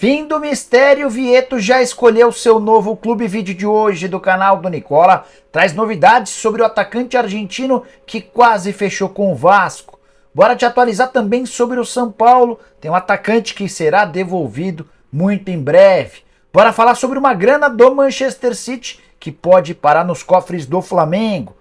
Fim do mistério, Vieto já escolheu seu novo clube. Vídeo de hoje do canal do Nicola traz novidades sobre o atacante argentino que quase fechou com o Vasco. Bora te atualizar também sobre o São Paulo, tem um atacante que será devolvido muito em breve. Bora falar sobre uma grana do Manchester City que pode parar nos cofres do Flamengo.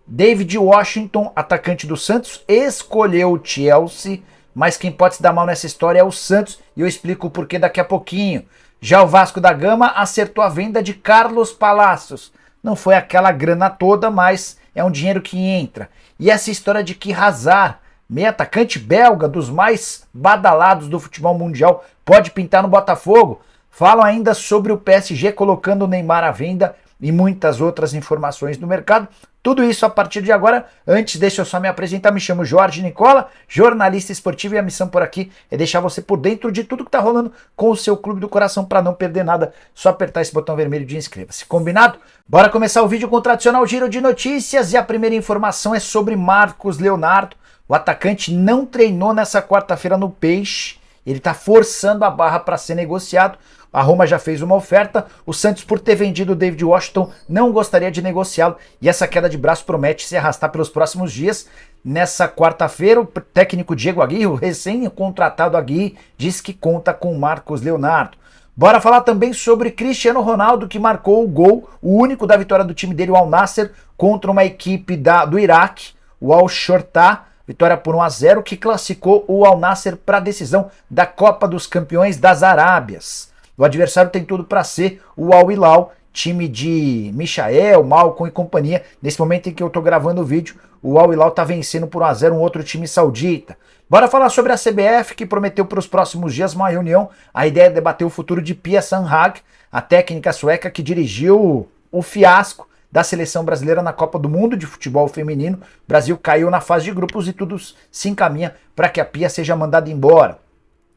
David Washington, atacante do Santos, escolheu o Chelsea, mas quem pode se dar mal nessa história é o Santos, e eu explico o porquê daqui a pouquinho. Já o Vasco da Gama acertou a venda de Carlos Palacios. Não foi aquela grana toda, mas é um dinheiro que entra. E essa história de que Hazard, meio atacante belga, dos mais badalados do futebol mundial, pode pintar no Botafogo. Falam ainda sobre o PSG colocando o Neymar à venda e muitas outras informações do mercado. Tudo isso a partir de agora. Antes, deixa eu só me apresentar. Me chamo Jorge Nicola, jornalista esportivo, e a missão por aqui é deixar você por dentro de tudo que tá rolando com o seu clube do coração. Para não perder nada, só apertar esse botão vermelho de inscreva-se. Combinado? Bora começar o vídeo com o tradicional giro de notícias, e a primeira informação é sobre Marcos Leonardo. O atacante não treinou nessa quarta-feira no Peixe. Ele está forçando a barra para ser negociado. A Roma já fez uma oferta, o Santos, por ter vendido o David Washington, não gostaria de negociá-lo, e essa queda de braço promete se arrastar pelos próximos dias. Nessa quarta-feira, o técnico Diego Aguirre, o recém-contratado Aguirre, diz que conta com Marcos Leonardo. Bora falar também sobre Cristiano Ronaldo, que marcou o gol, o único da vitória do time dele, o Al Nassr, contra uma equipe do Iraque, o Al Shorta. Vitória por 1-0, que classificou o Al Nassr para a decisão da Copa dos Campeões das Arábias. O adversário tem tudo para ser o Al Hilal, time de Michael, Malcolm e companhia. Nesse momento em que eu estou gravando o vídeo, o Al Hilal está vencendo por 1-0 um outro time saudita. Bora falar sobre a CBF, que prometeu para os próximos dias uma reunião. A ideia é debater o futuro de Pia Sundhage, a técnica sueca que dirigiu o fiasco da seleção brasileira na Copa do Mundo de futebol feminino. O Brasil caiu na fase de grupos e tudo se encaminha para que a Pia seja mandada embora.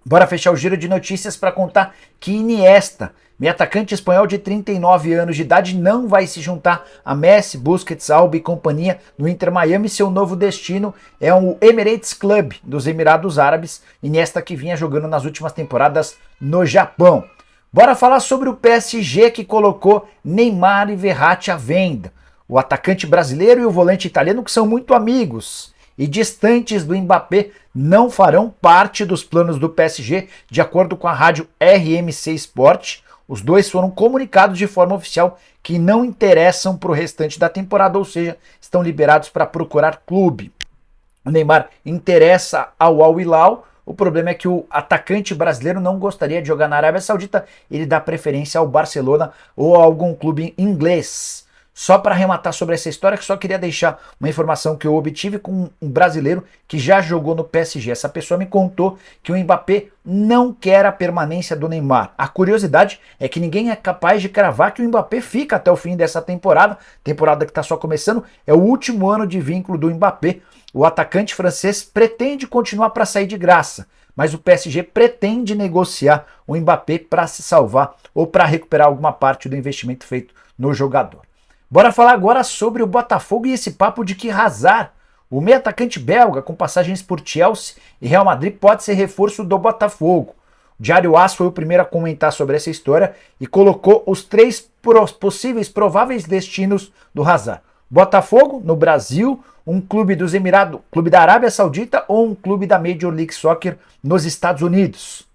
Bora fechar o giro de notícias para contar que Iniesta, meio atacante espanhol de 39 anos de idade, não vai se juntar a Messi, Busquets, Alba e companhia no Inter Miami. Seu novo destino é o Emirates Club dos Emirados Árabes. Iniesta que vinha jogando nas últimas temporadas no Japão. Bora falar sobre o PSG, que colocou Neymar e Verratti à venda. O atacante brasileiro e o volante italiano, que são muito amigos e distantes do Mbappé, não farão parte dos planos do PSG, de acordo com a rádio RMC Sport. Os dois foram comunicados de forma oficial que não interessam para o restante da temporada, ou seja, estão liberados para procurar clube. O Neymar interessa ao Al Hilal. O problema é que o atacante brasileiro não gostaria de jogar na Arábia Saudita, ele dá preferência ao Barcelona ou a algum clube inglês. Só para arrematar sobre essa história, que só queria deixar uma informação que eu obtive com um brasileiro que já jogou no PSG. Essa pessoa me contou que o Mbappé não quer a permanência do Neymar. A curiosidade é que ninguém é capaz de cravar que o Mbappé fica até o fim dessa temporada que está só começando. É o último ano de vínculo do Mbappé. O atacante francês pretende continuar para sair de graça, mas o PSG pretende negociar o Mbappé para se salvar ou para recuperar alguma parte do investimento feito no jogador. Bora falar agora sobre o Botafogo e esse papo de que Hazard, o meio atacante belga com passagens por Chelsea e Real Madrid, pode ser reforço do Botafogo. O Diário AS foi o primeiro a comentar sobre essa história e colocou os três possíveis prováveis destinos do Hazard. Botafogo, no Brasil, um clube dos Emirados, clube da Arábia Saudita ou um clube da Major League Soccer nos Estados Unidos.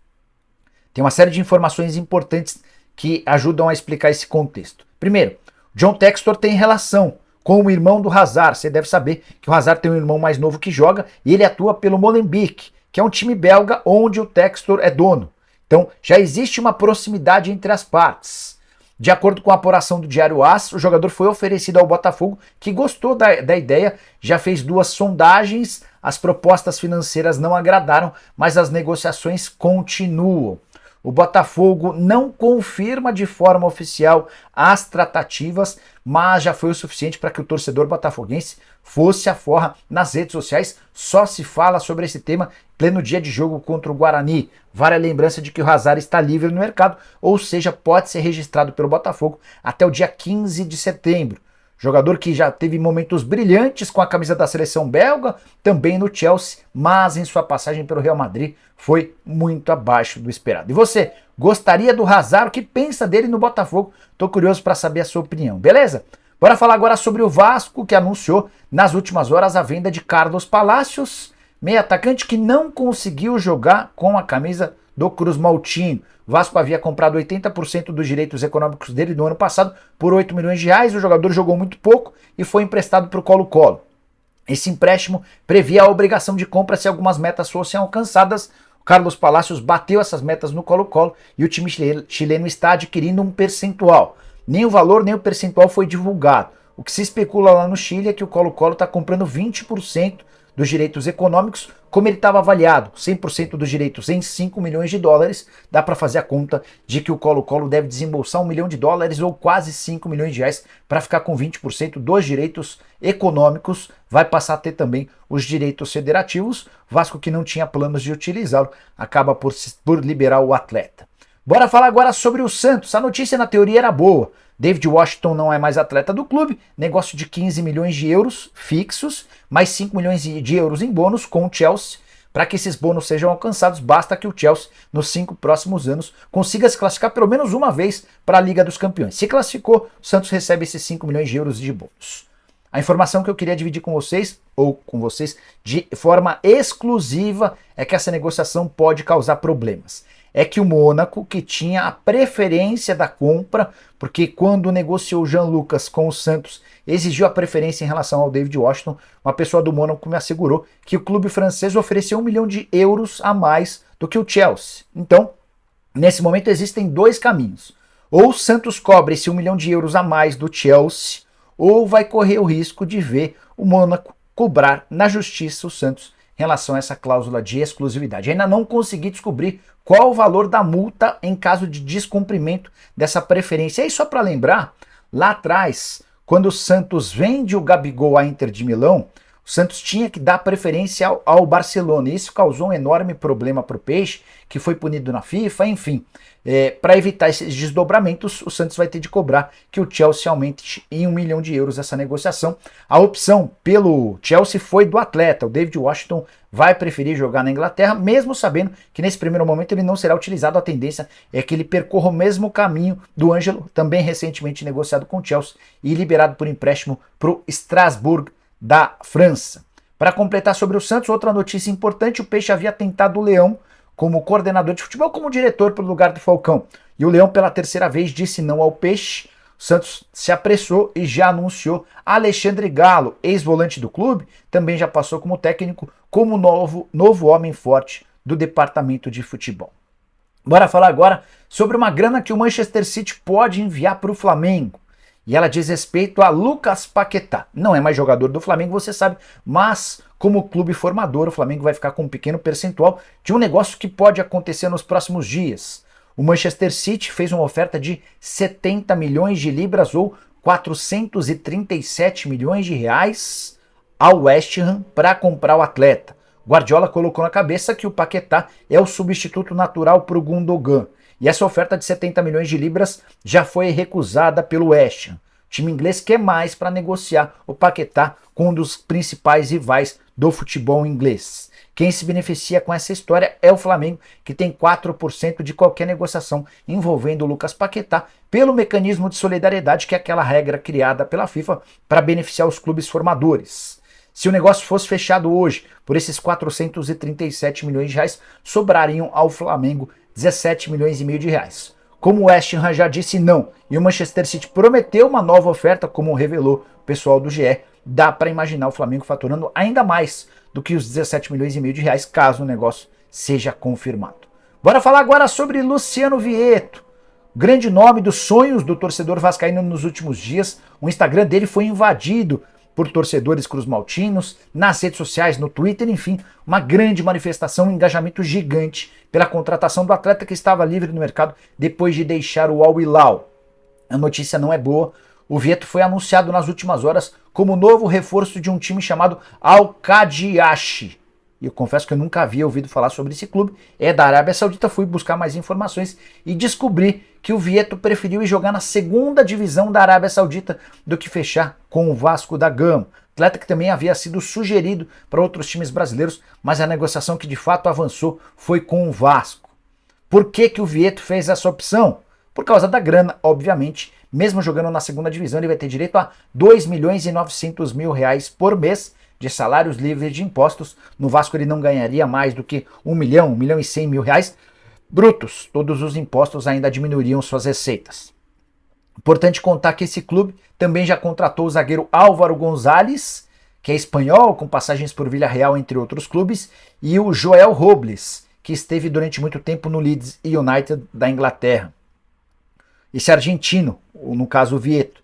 Tem uma série de informações importantes que ajudam a explicar esse contexto. Primeiro, John Textor tem relação com o irmão do Hazard. Você deve saber que o Hazard tem um irmão mais novo que joga e ele atua pelo Molenbeek, que é um time belga onde o Textor é dono. Então já existe uma proximidade entre as partes. De acordo com a apuração do Diário AS, o jogador foi oferecido ao Botafogo, que gostou da ideia, já fez 2 sondagens, as propostas financeiras não agradaram, mas as negociações continuam. O Botafogo não confirma de forma oficial as tratativas, mas já foi o suficiente para que o torcedor botafoguense fosse à forra nas redes sociais. Só se fala sobre esse tema em pleno dia de jogo contra o Guarani. Vale a lembrança de que o Hazard está livre no mercado, ou seja, pode ser registrado pelo Botafogo até o dia 15 de setembro. jogador que já teve momentos brilhantes com a camisa da seleção belga, também no Chelsea, mas em sua passagem pelo Real Madrid foi muito abaixo do esperado. E você, gostaria do Hazard? O que pensa dele no Botafogo? Tô curioso para saber a sua opinião, beleza? Bora falar agora sobre o Vasco, que anunciou nas últimas horas a venda de Carlos Palacios, meio atacante que não conseguiu jogar com a camisa do Cruz Maltino. O Vasco havia comprado 80% dos direitos econômicos dele no ano passado por 8 milhões de reais. O jogador jogou muito pouco e foi emprestado para o Colo-Colo. Esse empréstimo previa a obrigação de compra se algumas metas fossem alcançadas. O Carlos Palacios bateu essas metas no Colo-Colo e o time chileno está adquirindo um percentual. Nem o valor nem o percentual foi divulgado. O que se especula lá no Chile é que o Colo-Colo está comprando 20% dos direitos econômicos, como ele estava avaliado, 100% dos direitos em 5 milhões de dólares, dá para fazer a conta de que o Colo-Colo deve desembolsar 1 milhão de dólares ou quase 5 milhões de reais para ficar com 20% dos direitos econômicos, vai passar a ter também os direitos federativos. Vasco, que não tinha planos de utilizá-lo, acaba por liberar o atleta. Bora falar agora sobre o Santos. A notícia na teoria era boa. David Washington não é mais atleta do clube, negócio de 15 milhões de euros fixos, mais 5 milhões de euros em bônus com o Chelsea. Para que esses bônus sejam alcançados, basta que o Chelsea, nos 5 próximos anos, consiga se classificar pelo menos uma vez para a Liga dos Campeões. Se classificou, o Santos recebe esses 5 milhões de euros de bônus. A informação que eu queria dividir com vocês, ou com vocês, de forma exclusiva, é que essa negociação pode causar problemas. É que o Mônaco, que tinha a preferência da compra, porque quando negociou o Jean Lucas com o Santos, exigiu a preferência em relação ao David Washington, uma pessoa do Mônaco me assegurou que o clube francês ofereceu 1 milhão de euros a mais do que o Chelsea. Então, nesse momento existem dois caminhos. Ou o Santos cobre esse 1 milhão de euros a mais do Chelsea, ou vai correr o risco de ver o Mônaco cobrar na justiça o Santos em relação a essa cláusula de exclusividade. Ainda não consegui descobrir qual o valor da multa em caso de descumprimento dessa preferência. E aí, só para lembrar, lá atrás, quando o Santos vende o Gabigol à Inter de Milão, o Santos tinha que dar preferência ao Barcelona. E isso causou um enorme problema para o Peixe, que foi punido na FIFA, enfim. Para evitar esses desdobramentos, o Santos vai ter de cobrar que o Chelsea aumente em 1 milhão de euros essa negociação. A opção pelo Chelsea foi do atleta. O David Washington vai preferir jogar na Inglaterra, mesmo sabendo que nesse primeiro momento ele não será utilizado. A tendência é que ele percorra o mesmo caminho do Ângelo, também recentemente negociado com o Chelsea e liberado por empréstimo para o Strasbourg da França. Para completar sobre o Santos, outra notícia importante: o Peixe havia tentado o Leão como coordenador de futebol, como diretor para o lugar do Falcão. E o Leão, pela terceira vez, disse não ao Peixe. O Santos se apressou e já anunciou Alexandre Galo, ex-volante do clube, também já passou como técnico, como novo homem forte do departamento de futebol. Bora falar agora sobre uma grana que o Manchester City pode enviar para o Flamengo. E ela diz respeito a Lucas Paquetá. Não é mais jogador do Flamengo, você sabe, mas como clube formador, o Flamengo vai ficar com um pequeno percentual de um negócio que pode acontecer nos próximos dias. O Manchester City fez uma oferta de 70 milhões de libras ou 437 milhões de reais ao West Ham para comprar o atleta. Guardiola colocou na cabeça que o Paquetá é o substituto natural para o Gundogan. E essa oferta de 70 milhões de libras já foi recusada pelo West Ham. O time inglês quer mais para negociar o Paquetá com um dos principais rivais do futebol inglês. Quem se beneficia com essa história é o Flamengo, que tem 4% de qualquer negociação envolvendo o Lucas Paquetá, pelo mecanismo de solidariedade, que é aquela regra criada pela FIFA para beneficiar os clubes formadores. Se o negócio fosse fechado hoje por esses 437 milhões de reais, sobrariam ao Flamengo 17 milhões e meio de reais. Como o West Ham já disse não e o Manchester City prometeu uma nova oferta, como revelou o pessoal do GE, dá para imaginar o Flamengo faturando ainda mais do que os 17 milhões e meio de reais, caso o negócio seja confirmado. Bora falar agora sobre Luciano Vietto, grande nome dos sonhos do torcedor vascaíno nos últimos dias. O Instagram dele foi invadido por torcedores cruzmaltinos, nas redes sociais, no Twitter, enfim, uma grande manifestação, um engajamento gigante pela contratação do atleta que estava livre no mercado depois de deixar o Al Hilal. A notícia não é boa. O Vietto foi anunciado nas últimas horas como novo reforço de um time chamado Al-Qadiashi. e eu confesso que eu nunca havia ouvido falar sobre esse clube, é da Arábia Saudita. Fui buscar mais informações e descobri que o Vieto preferiu ir jogar na segunda divisão da Arábia Saudita do que fechar com o Vasco da Gama. Atleta que também havia sido sugerido para outros times brasileiros, mas a negociação que de fato avançou foi com o Vasco. Por que que o Vieto fez essa opção? Por causa da grana, obviamente. Mesmo jogando na segunda divisão, ele vai ter direito a 2.900.000 reais por mês de salários livres de impostos. No Vasco ele não ganharia mais do que 1.100.000 reais brutos. Todos os impostos ainda diminuiriam suas receitas. Importante contar que esse clube também já contratou o zagueiro Álvaro Gonzalez, que é espanhol, com passagens por Villarreal, entre outros clubes, e o Joel Robles, que esteve durante muito tempo no Leeds United da Inglaterra. Esse argentino, no caso o Vieto,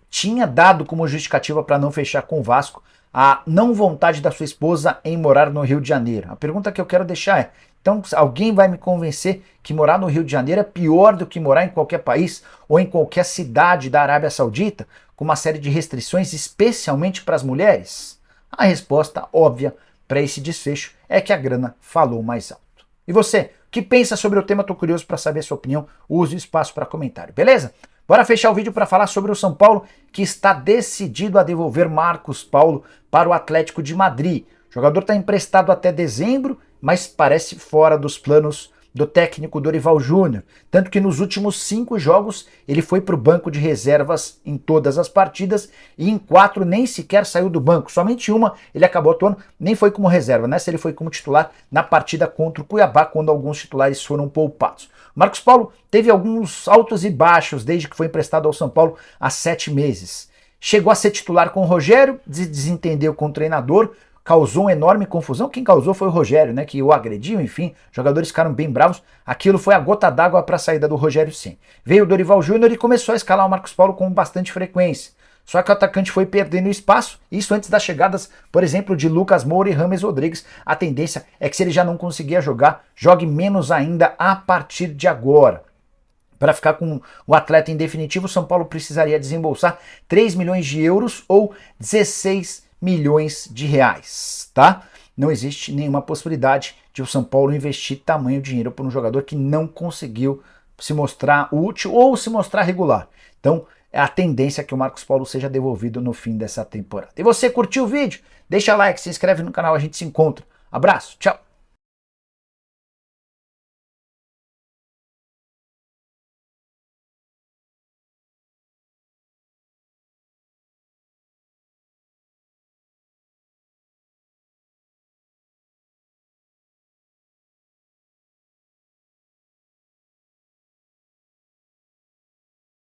tinha dado como justificativa para não fechar com o Vasco a não vontade da sua esposa em morar no Rio de Janeiro. A pergunta que eu quero deixar é, então alguém vai me convencer que morar no Rio de Janeiro é pior do que morar em qualquer país ou em qualquer cidade da Arábia Saudita, com uma série de restrições especialmente para as mulheres? A resposta óbvia para esse desfecho é que a grana falou mais alto. E você, o que pensa sobre o tema? Estou curioso para saber a sua opinião. Use o espaço para comentário, beleza? Bora fechar o vídeo para falar sobre o São Paulo, que está decidido a devolver Marcos Paulo para o Atlético de Madrid. O jogador está emprestado até dezembro, mas parece fora dos planos do técnico Dorival Júnior. Tanto que nos últimos 5 jogos ele foi para o banco de reservas em todas as partidas e em 4 nem sequer saiu do banco. Somente uma ele acabou atuando, nem foi como reserva, né? Se ele foi como titular na partida contra o Cuiabá, quando alguns titulares foram poupados. Marcos Paulo teve alguns altos e baixos desde que foi emprestado ao São Paulo há 7 meses. Chegou a ser titular com o Rogério, desentendeu com o treinador, causou uma enorme confusão. Quem causou foi o Rogério, né, que o agrediu, enfim, os jogadores ficaram bem bravos. Aquilo foi a gota d'água para a saída do Rogério Ceni. Veio o Dorival Júnior e começou a escalar o Marcos Paulo com bastante frequência. Só que o atacante foi perdendo espaço, isso antes das chegadas, por exemplo, de Lucas Moura e James Rodrigues. A tendência é que, se ele já não conseguia jogar, jogue menos ainda a partir de agora. Para ficar com o atleta em definitivo, o São Paulo precisaria desembolsar 3 milhões de euros ou 16 milhões de reais, tá? Não existe nenhuma possibilidade de o São Paulo investir tamanho dinheiro por um jogador que não conseguiu se mostrar útil ou se mostrar regular. Então, a tendência é que o Marcos Paulo seja devolvido no fim dessa temporada. E você curtiu o vídeo? Deixa like, se inscreve no canal, a gente se encontra. Abraço, tchau!